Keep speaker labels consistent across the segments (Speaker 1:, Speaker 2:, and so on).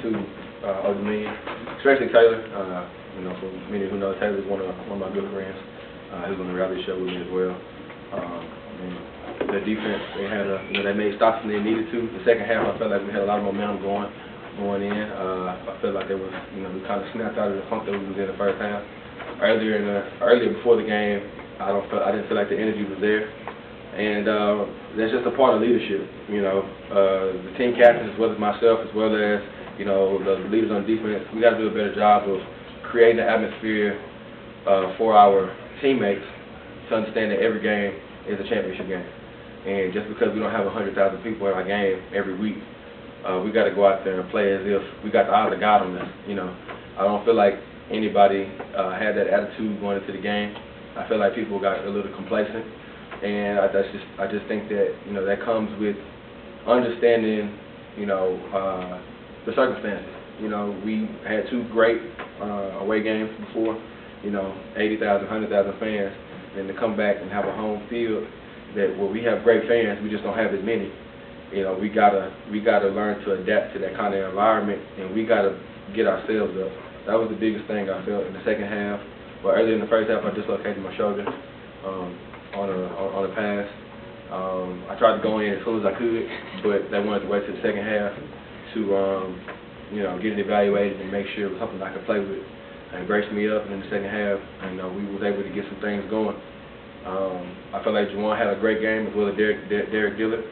Speaker 1: to over me, especially Taylor. You know, for many who know, Taylor's one of my good friends. He was on the reality show with me as well. And the defense, they had you know, they made stops when they needed to. The second half, I felt like we had a lot of momentum going in. I felt like it was, you know, we kind of snapped out of the funk that we was in the first half. Earlier before the game, I didn't feel like the energy was there. And that's just a part of leadership, you know. The team captains, as well as myself, as well as, you know, the leaders on defense, we got to do a better job of creating an atmosphere for our teammates to understand that every game is a championship game. And just because we don't have 100,000 people in our game every week, we got to go out there and play as if we got the eyes of God on us. You know, I don't feel like anybody had that attitude going into the game. I feel like people got a little complacent. And I just think that, you know, that comes with understanding, you know, the circumstances. You know, we had 2 great away games before, you know, 80,000, 100,000 fans, and to come back and have a home field that where we have great fans, we just don't have as many. You know, we gotta learn to adapt to that kind of environment, and we gotta get ourselves up. That was the biggest thing I felt in the second half. Well, earlier in the first half, I dislocated my shoulder on a pass. I tried to go in as soon as I could, but they wanted to wait till the second half to, you know, get it evaluated and make sure it was something I could play with. And braced me up, and in the second half, you know, we was able to get some things going. I felt like Juwan had a great game, as well as Derek Dillard.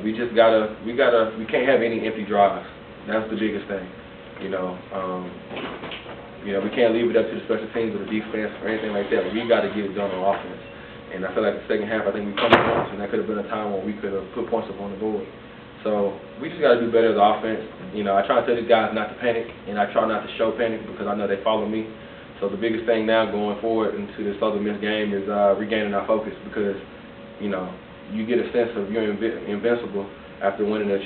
Speaker 1: We can't have any empty drives. That's the biggest thing. You know, we can't leave it up to the special teams or the defense or anything like that. We got to get it done on offense. And I feel like the second half, I think we come to points, and that could have been a time when we could have put points up on the board. So we just got to do better as offense. You know, I try to tell these guys not to panic, and I try not to show panic because I know they follow me. So the biggest thing now going forward into this Southern Miss game is regaining our focus, because, you know, you get a sense of you're invincible after winning the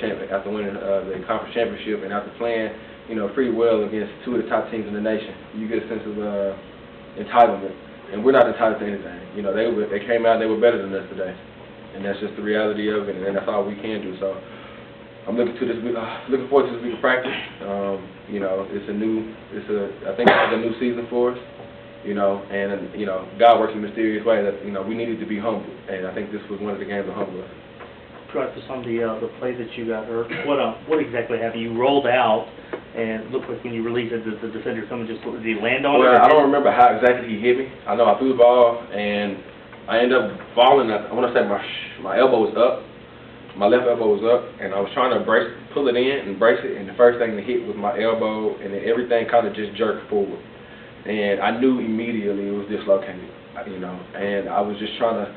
Speaker 1: conference championship and after playing, you know, pretty well against 2 of the top teams in the nation. You get a sense of entitlement, and we're not entitled to anything. You know, they came out and they were better than us today, and that's just the reality of it, and that's all we can do. So I'm looking forward to this week of practice. You know, I think it's a new season for us. You know, and you know, God works in a mysterious way that, you know, we needed to be humble, and I think this was one of the games that humbled us.
Speaker 2: Driphus, on the play that you got hurt, what exactly happened? You rolled out, and it looked like when you released it, the defender come and just, did he land on it?
Speaker 1: Well, I don't remember how exactly he hit me. I know I threw the ball, and I ended up falling. I want to say my elbow was up. My left elbow was up, and I was trying to pull it in and brace it, and the first thing to hit was my elbow, and then everything kind of just jerked forward. And I knew immediately it was dislocated, you know, and I was just trying to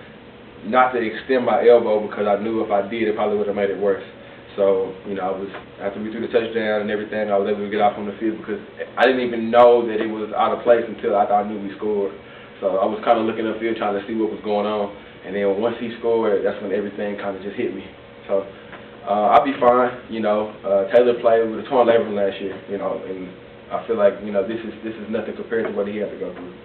Speaker 1: not to extend my elbow, because I knew if I did, it probably would have made it worse. So, you know, after we threw the touchdown and everything, I was able to get off on the field, because I didn't even know that it was out of place until I knew we scored. So I was kind of looking upfield trying to see what was going on, and then once he scored, that's when everything kind of just hit me. So I'll be fine. You know, Taylor played with a torn labrum last year, you know, and I feel like, you know, this is nothing compared to what he had to go through.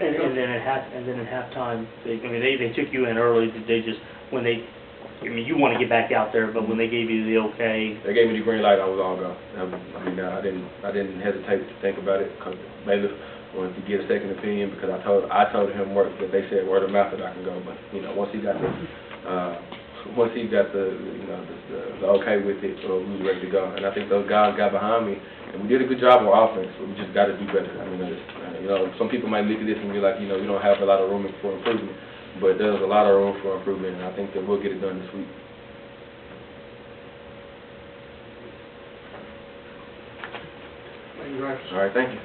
Speaker 2: And then at halftime, they took you in early. You want to get back out there, but when they gave you the okay,
Speaker 1: they gave me the green light, I was all go. I didn't hesitate to think about it, because Bailiff wanted to get a second opinion, because I told him that they said word of mouth that I can go, but, you know, once he got the okay with it, we were ready to go. And I think those guys got behind me, and we did a good job on offense. So we just got to do better. I mean, you know, some people might look at this and be like, you know, we don't have a lot of room for improvement, but there's a lot of room for improvement, and I think that we'll get it done this week.
Speaker 3: Thank you, Driphus.
Speaker 1: All right, thank you.